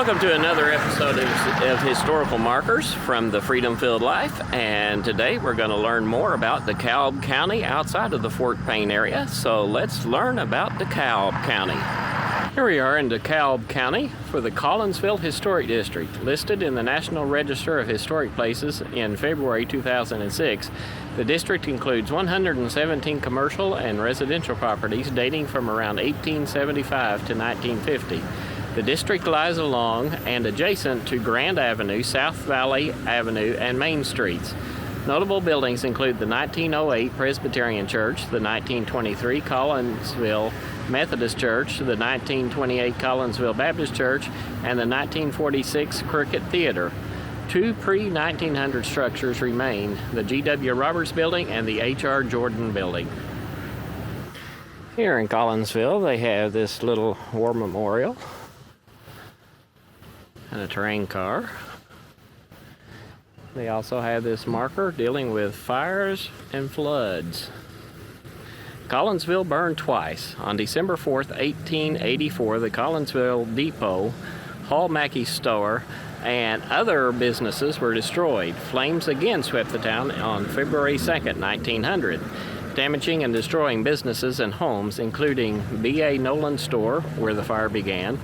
Welcome to another episode of Historical Markers from the Freedom-Filled Life, and today we're going to learn more about DeKalb County outside of the Fort Payne area. So let's learn about DeKalb County. Here we are in DeKalb County for the Collinsville Historic District. Listed in the National Register of Historic Places in February 2006, the district includes 117 commercial and residential properties dating from around 1875 to 1950. The district lies along and adjacent to Grand Avenue, South Valley Avenue, and Main Streets. Notable buildings include the 1908 Presbyterian Church, the 1923 Collinsville Methodist Church, the 1928 Collinsville Baptist Church, and the 1946 Cricket Theater. Two pre-1900 structures remain, the G.W. Roberts Building and the H.R. Jordan Building. Here in Collinsville, they have this little war memorial and a terrain car. They also have this marker dealing with fires and floods. Collinsville burned twice. On December 4th, 1884, the Collinsville Depot, Hall Mackey Store, and other businesses were destroyed. Flames again swept the town on February 2nd, 1900, damaging and destroying businesses and homes, including B.A. Nolan Store, where the fire began,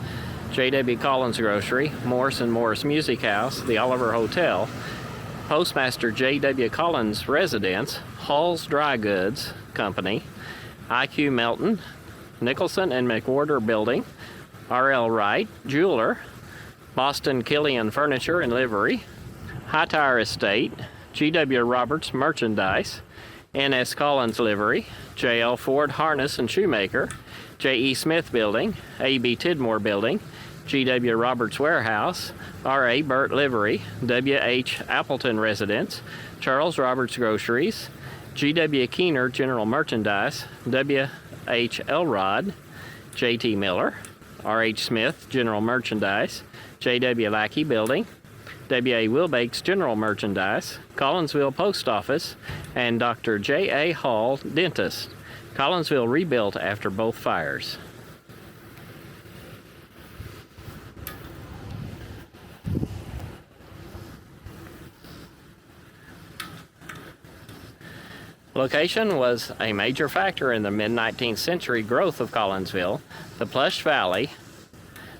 J.W. Collins Grocery, Morse and Morris Music House, the Oliver Hotel, Postmaster J.W. Collins Residence, Hall's Dry Goods Company, I.Q. Melton, Nicholson and McWhorter Building, R.L. Wright, Jeweler, Boston Killian Furniture and Livery, Hightower Estate, G.W. Roberts Merchandise, N.S. Collins Livery, J.L. Ford Harness and Shoemaker, J.E. Smith Building, A.B. Tidmore Building, G.W. Roberts Warehouse, R.A. Burt Livery, W.H. Appleton Residence, Charles Roberts Groceries, G.W. Keener General Merchandise, W.H. Elrod, J.T. Miller, R.H. Smith General Merchandise, J.W. Lackey Building, W.A. Wilbake's General Merchandise, Collinsville Post Office, and Dr. J.A. Hall Dentist. Collinsville rebuilt after both fires. Location was a major factor in the mid-19th century growth of Collinsville. The Plush Valley,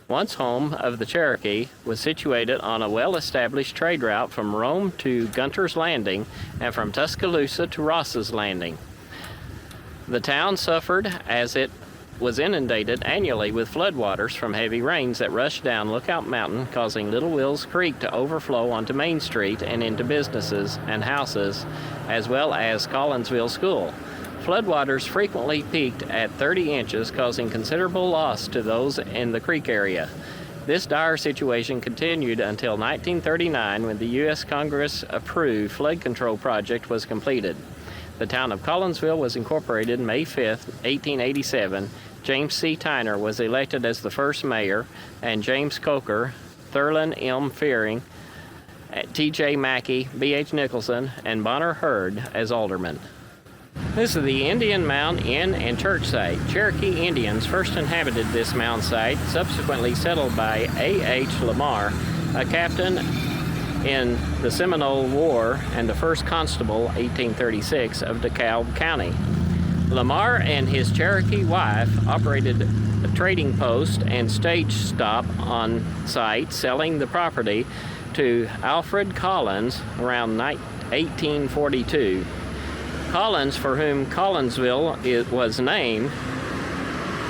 once home of the Cherokee, was situated on a well-established trade route from Rome to Gunter's Landing and from Tuscaloosa to Ross's Landing. The town suffered as it was inundated annually with floodwaters from heavy rains that rushed down Lookout Mountain, causing Little Wills Creek to overflow onto Main Street and into businesses and houses, as well as Collinsville School. Floodwaters frequently peaked at 30 inches, causing considerable loss to those in the creek area. This dire situation continued until 1939, when the U.S. Congress-approved flood control project was completed. The town of Collinsville was incorporated May 5, 1887. James C. Tyner was elected as the first mayor, and James Coker, Thurland M. Fearing, T.J. Mackey, B.H. Nicholson, and Bonner Hurd as aldermen. This is the Indian Mound Inn and Church site. Cherokee Indians first inhabited this mound site, subsequently settled by A.H. Lamar, a captain in the Seminole War and the first constable, 1836, of DeKalb County. Lamar and his Cherokee wife operated a trading post and stage stop on site, selling the property to Alfred Collins around 1842. Collins, for whom Collinsville was named,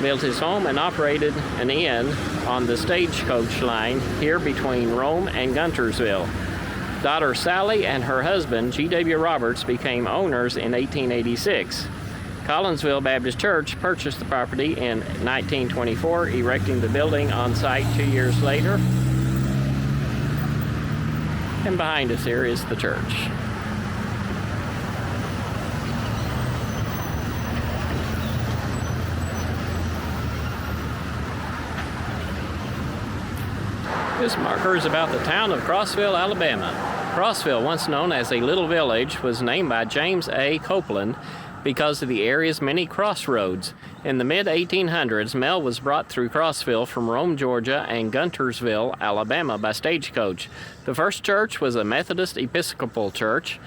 built his home and operated an inn on the stagecoach line here between Rome and Guntersville. Daughter Sally and her husband, G.W. Roberts, became owners in 1886. Collinsville Baptist Church purchased the property in 1924, erecting the building on site 2 years later. And behind us here is the church. This marker is about the town of Crossville, Alabama. Crossville, once known as a little village, was named by James A. Copeland, because of the area's many crossroads. In the mid-1800s, mail was brought through Crossville from Rome, Georgia, and Guntersville, Alabama, by stagecoach. The first church was a Methodist Episcopal church.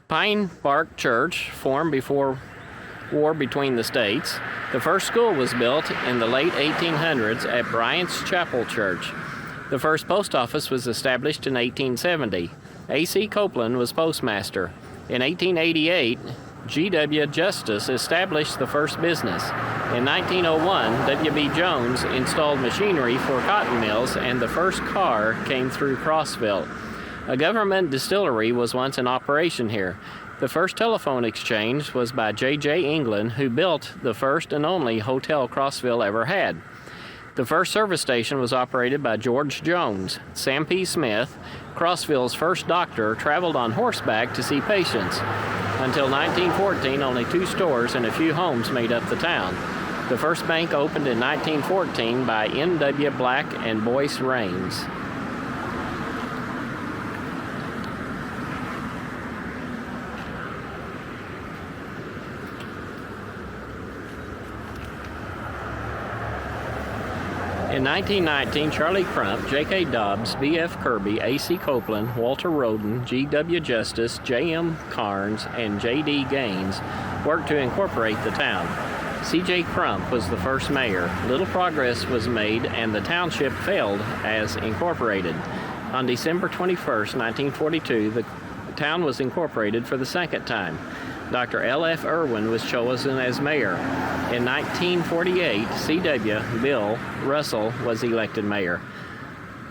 Pine Bark Church formed before war between the states. The first school was built in the late 1800s at Bryant's Chapel Church. The first post office was established in 1870. A.C. Copeland was postmaster. In 1888, G.W. Justice established the first business. In 1901, W.B. Jones installed machinery for cotton mills, and the first car came through Crossville. A government distillery was once in operation here. The first telephone exchange was by J.J. England, who built the first and only hotel Crossville ever had. The first service station was operated by George Jones. Sam P. Smith, Crossville's first doctor, traveled on horseback to see patients. Until 1914, only 2 stores and a few homes made up the town. The first bank opened in 1914 by N.W. Black and Boyce Raines. In 1919, Charlie Crump, J.K. Dobbs, B.F. Kirby, A.C. Copeland, Walter Roden, G.W. Justice, J.M. Carnes, and J.D. Gaines worked to incorporate the town. C.J. Crump was the first mayor. Little progress was made, and the township failed as incorporated. On December 21, 1942, the town was incorporated for the second time. Dr. L.F. Irwin was chosen as mayor. In 1948, C.W. Bill Russell was elected mayor.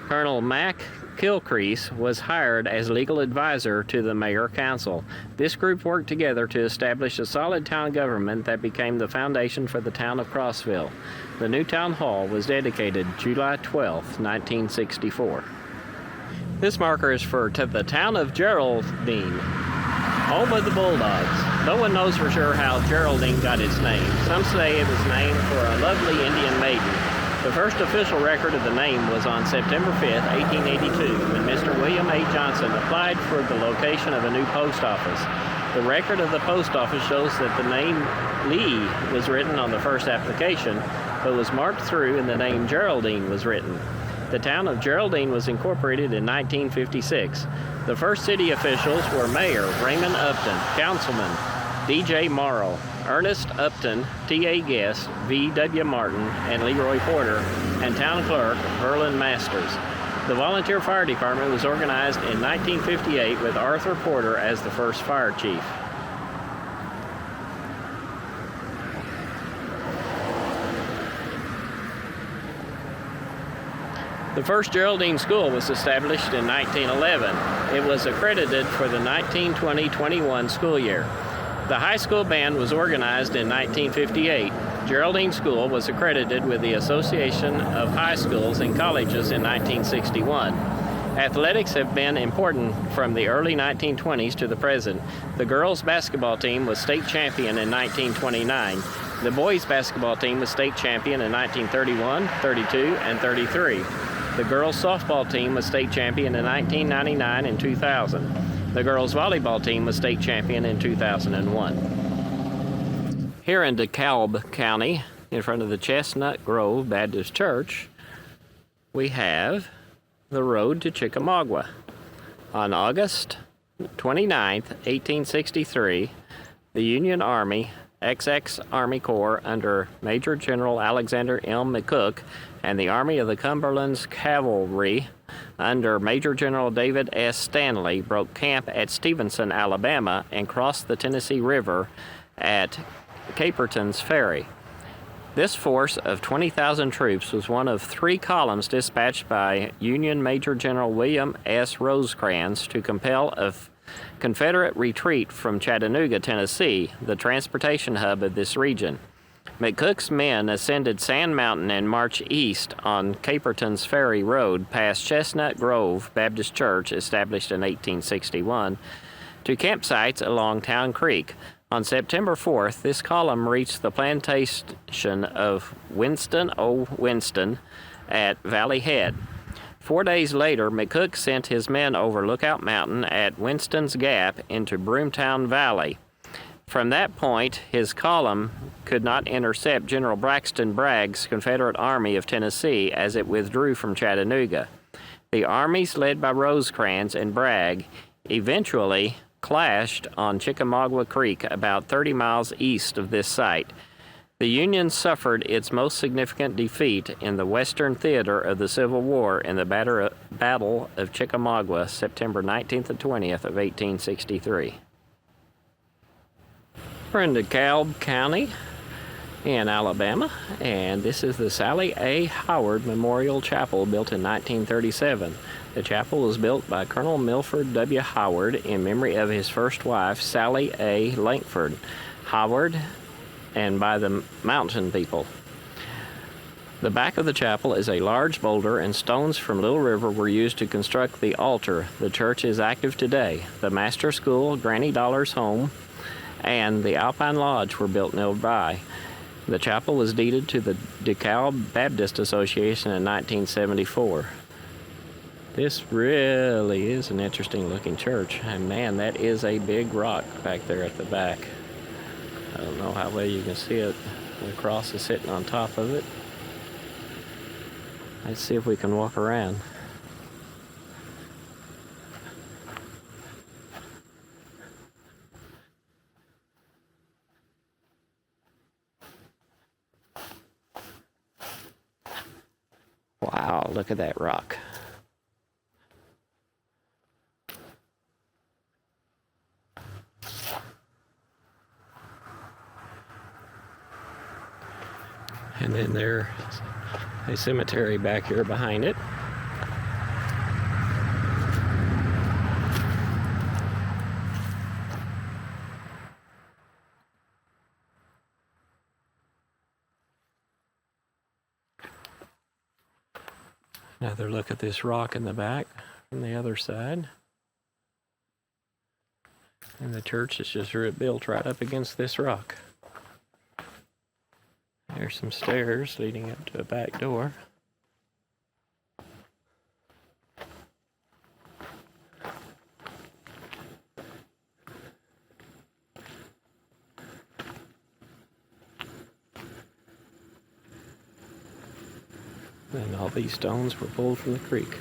Colonel Mac Kilcrease was hired as legal advisor to the mayor council. This group worked together to establish a solid town government that became the foundation for the town of Crossville. The new town hall was dedicated July 12, 1964. This marker is for the town of Geraldine, home of the Bulldogs. No one knows for sure how Geraldine got its name. Some say it was named for a lovely Indian maiden. The first official record of the name was on September 5, 1882, when Mr. William A. Johnson applied for the location of a new post office. The record of the post office shows that the name Lee was written on the first application, but was marked through and the name Geraldine was written. The town of Geraldine was incorporated in 1956. The first city officials were Mayor Raymond Upton, Councilman D.J. Morrow, Ernest Upton, T.A. Guest, V.W. Martin, and Leroy Porter, and Town Clerk Verlin Masters. The volunteer fire department was organized in 1958 with Arthur Porter as the first fire chief. The first Geraldine School was established in 1911. It was accredited for the 1920-21 school year. The high school band was organized in 1958. Geraldine School was accredited with the Association of High Schools and Colleges in 1961. Athletics have been important from the early 1920s to the present. The girls' basketball team was state champion in 1929. The boys' basketball team was state champion in 1931, 32, and 33. The girls' softball team was state champion in 1999 and 2000. The girls' volleyball team was state champion in 2001. Here in DeKalb County, in front of the Chestnut Grove Baptist Church, we have the road to Chickamauga. On August 29, 1863, the Union Army, XX Army Corps under Major General Alexander M. McCook, and the Army of the Cumberland's Cavalry under Major General David S. Stanley broke camp at Stevenson, Alabama, and crossed the Tennessee River at Caperton's Ferry. This force of 20,000 troops was one of 3 columns dispatched by Union Major General William S. Rosecrans to compel a Confederate retreat from Chattanooga, Tennessee, the transportation hub of this region. McCook's men ascended Sand Mountain and marched east on Caperton's Ferry Road past Chestnut Grove Baptist Church, established in 1861, to campsites along Town Creek. On September 4th, this column reached the plantation of Winston O. Winston at Valley Head. 4 days later, McCook sent his men over Lookout Mountain at Winston's Gap into Broomtown Valley. From that point, his column could not intercept General Braxton Bragg's Confederate Army of Tennessee as it withdrew from Chattanooga. The armies led by Rosecrans and Bragg eventually clashed on Chickamauga Creek about 30 miles east of this site. The Union suffered its most significant defeat in the Western theater of the Civil War in the Battle of Chickamauga, September 19th and 20th of 1863. We're in DeKalb County in Alabama, and this is the Sally A. Howard Memorial Chapel, built in 1937. The chapel was built by Colonel Milford W. Howard in memory of his first wife, Sally A. Langford Howard, and by the Mountain people. The back of the chapel is a large boulder, and stones from Little River were used to construct the altar. The church is active today. The Master School, Granny Dollar's home, and the Alpine Lodge were built nearby. The chapel was deeded to the DeKalb Baptist Association in 1974. This really is an interesting looking church, and man, that is a big rock back there at the back. I don't know how well you can see it. The cross is sitting on top of it. Let's see if we can walk around. Wow, look at that rock. And then there's a cemetery back here behind it. Another look at this rock in the back from the other side. And the church is just built right up against this rock. There's some stairs leading up to a back door. And all these stones were pulled from the creek.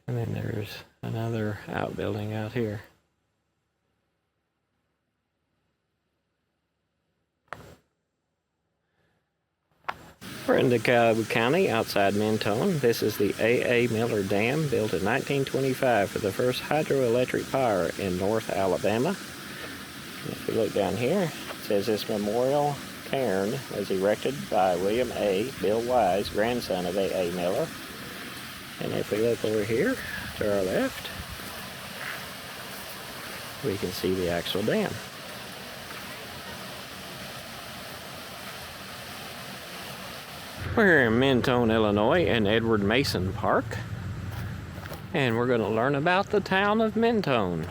And then there's another outbuilding out here. We're in DeKalb County, outside Mentone. This is the A.A. Miller Dam, built in 1925 for the first hydroelectric power in North Alabama. And if we look down here, it says this memorial cairn was erected by William A. Bill Wise, grandson of A.A. Miller. And if we look over here to our left, we can see the actual dam. We're here in Mentone, Illinois, in Edward Mason Park, and we're going to learn about the town of Mentone.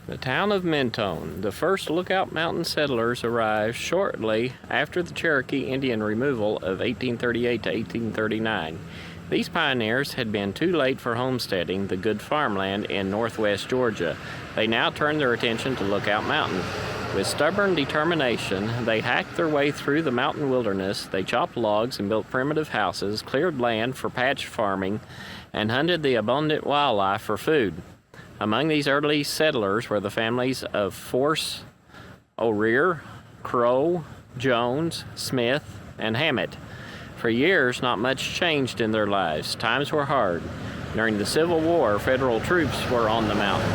The town of Mentone. The first Lookout Mountain settlers arrived shortly after the Cherokee Indian removal of 1838 to 1839. These pioneers had been too late for homesteading the good farmland in northwest Georgia. They now turned their attention to Lookout Mountain. With stubborn determination, they hacked their way through the mountain wilderness. They chopped logs and built primitive houses, cleared land for patch farming, and hunted the abundant wildlife for food. Among these early settlers were the families of Force, O'Rear, Crow, Jones, Smith, and Hammett. For years, not much changed in their lives. Times were hard. During the Civil War, federal troops were on the mountain.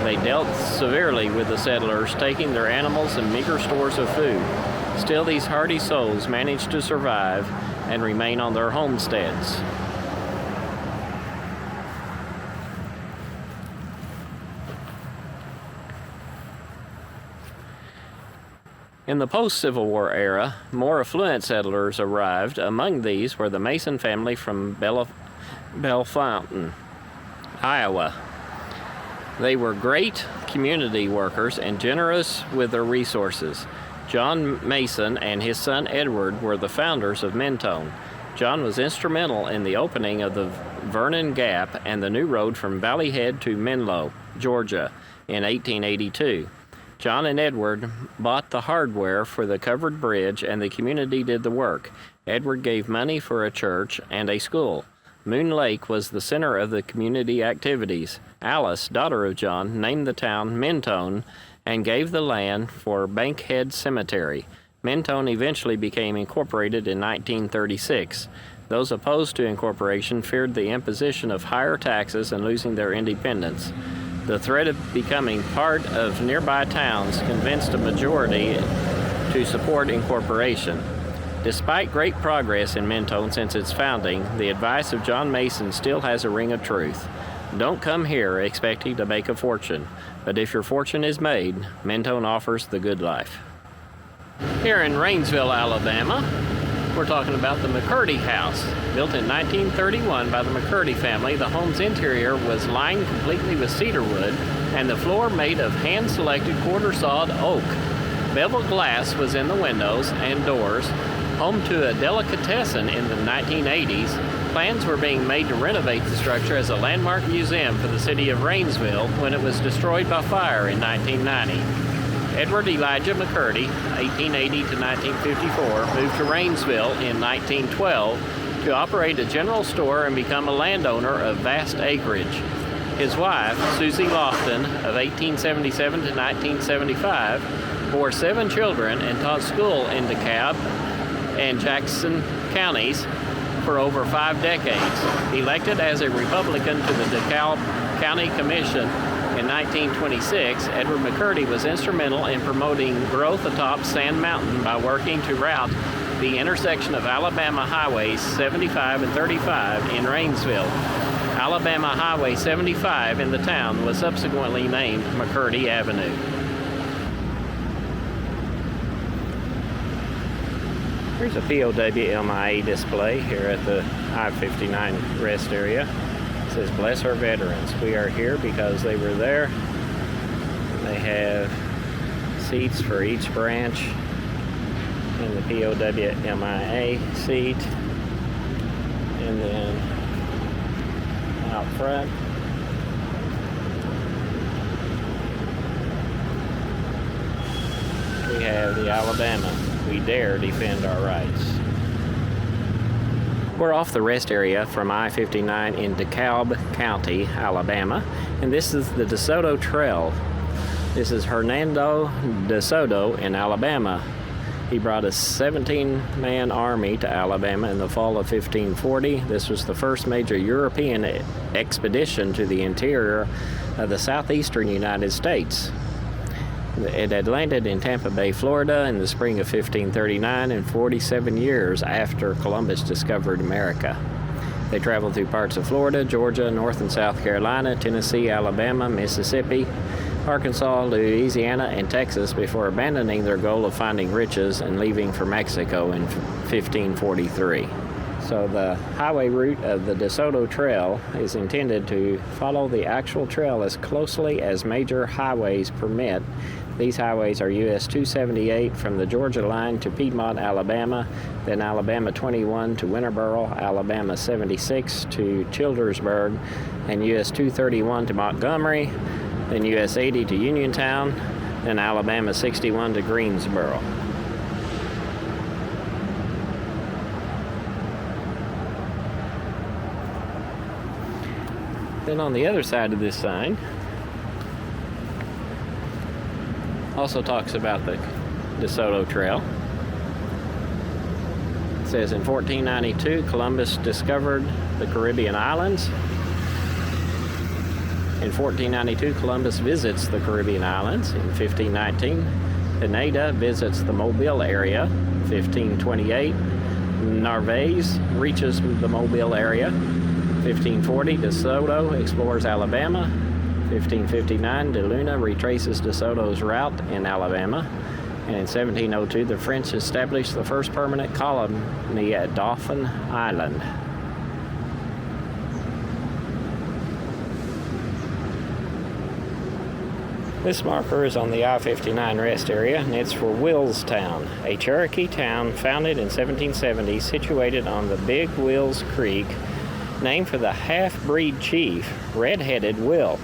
They dealt severely with the settlers, taking their animals and meager stores of food. Still, these hardy souls managed to survive and remain on their homesteads. In the post-Civil War era, more affluent settlers arrived. Among these were the Mason family from Bellefontaine, Iowa. They were great community workers and generous with their resources. John Mason and his son Edward were the founders of Mentone. John was instrumental in the opening of the Vernon Gap and the new road from Valley Head to Menlo, Georgia, in 1882. John and Edward bought the hardware for the covered bridge, and the community did the work. Edward gave money for a church and a school. Moon Lake was the center of the community activities. Alice, daughter of John, named the town Mentone and gave the land for Bankhead Cemetery. Mentone eventually became incorporated in 1936. Those opposed to incorporation feared the imposition of higher taxes and losing their independence. The threat of becoming part of nearby towns convinced a majority to support incorporation. Despite great progress in Mentone since its founding, the advice of John Mason still has a ring of truth. Don't come here expecting to make a fortune, but if your fortune is made, Mentone offers the good life. Here in Rainsville, Alabama, we're talking about the McCurdy House. Built in 1931 by the McCurdy family, the home's interior was lined completely with cedar wood and the floor made of hand-selected quarter-sawed oak. Beveled glass was in the windows and doors. Home to a delicatessen in the 1980s, plans were being made to renovate the structure as a landmark museum for the city of Rainsville when it was destroyed by fire in 1990. Edward Elijah McCurdy, 1880 to 1954, moved to Rainsville in 1912 to operate a general store and become a landowner of vast acreage. His wife, Susie Lofton, of 1877 to 1975, bore 7 children and taught school in DeKalb and Jackson counties for over 5 decades. Elected as a Republican to the DeKalb County Commission in 1926, Edward McCurdy was instrumental in promoting growth atop Sand Mountain by working to route the intersection of Alabama Highways 75 and 35 in Rainsville. Alabama Highway 75 in the town was subsequently named McCurdy Avenue. Here's a POW MIA display here at the I-59 rest area. It says, "Bless our veterans." We are here because they were there. They have seats for each branch in the POW MIA seat. And then out front, we have the Alabama. We dare defend our rights. We're off the rest area from I-59 in DeKalb County, Alabama, and this is the DeSoto Trail. This is Hernando DeSoto in Alabama. He brought a 17-man army to Alabama in the fall of 1540. This was the first major European expedition to the interior of the southeastern United States. It had landed in Tampa Bay, Florida in the spring of 1539 and 47 years after Columbus discovered America. They traveled through parts of Florida, Georgia, North and South Carolina, Tennessee, Alabama, Mississippi, Arkansas, Louisiana, and Texas before abandoning their goal of finding riches and leaving for Mexico in 1543. So the highway route of the DeSoto Trail is intended to follow the actual trail as closely as major highways permit. These highways are US 278 from the Georgia line to Piedmont, Alabama, then Alabama 21 to Winterboro, Alabama 76 to Childersburg, and US 231 to Montgomery, then US 80 to Uniontown, then Alabama 61 to Greensboro. Then on the other side of this sign also talks about the DeSoto Trail. It says in 1492 Columbus discovered the Caribbean islands. In 1492 Columbus visits the Caribbean islands. In 1519 Pineda visits the Mobile area. 1528 Narvaez reaches the Mobile area. 1540 DeSoto explores Alabama. 1559 De Luna retraces DeSoto's route in Alabama. And in 1702 the French established the first permanent colony at Dauphin Island. This marker is on the I-59 rest area, and it's for Willstown, a Cherokee town founded in 1770, situated on the Big Wills Creek, named for the half-breed chief, Red-Headed Will.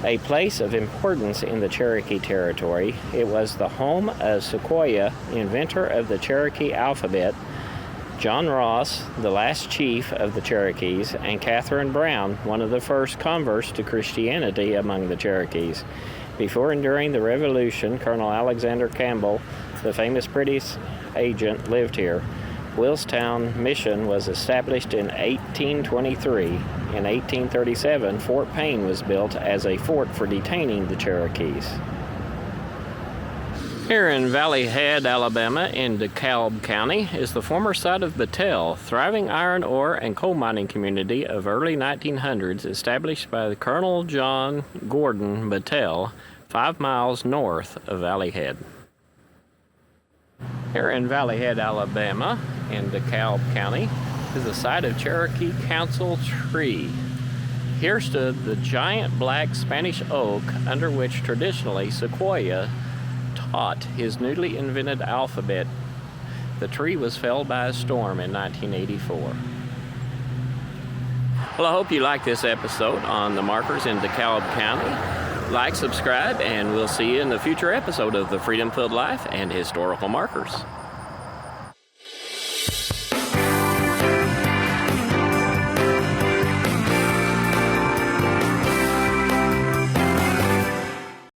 A place of importance in the Cherokee territory, it was the home of Sequoyah, inventor of the Cherokee alphabet, John Ross, the last chief of the Cherokees, and Catherine Brown, one of the first converts to Christianity among the Cherokees. Before and during the Revolution, Colonel Alexander Campbell, the famous British agent, lived here. Willstown Mission was established in 1823. In 1837, Fort Payne was built as a fort for detaining the Cherokees. Here in Valley Head, Alabama, in DeKalb County, is the former site of Battelle, thriving iron ore and coal mining community of early 1900s, established by Colonel John Gordon Battelle, 5 miles north of Valley Head. Here in Valley Head, Alabama, in DeKalb County, is the site of Cherokee Council Tree. Here stood the giant black Spanish oak under which traditionally Sequoyah taught his newly invented alphabet. The tree was felled by a storm in 1984. Well, I hope you liked this episode on the markers in DeKalb County. Like, subscribe, and we'll see you in the future episode of the Freedom Filled Life and Historical Markers.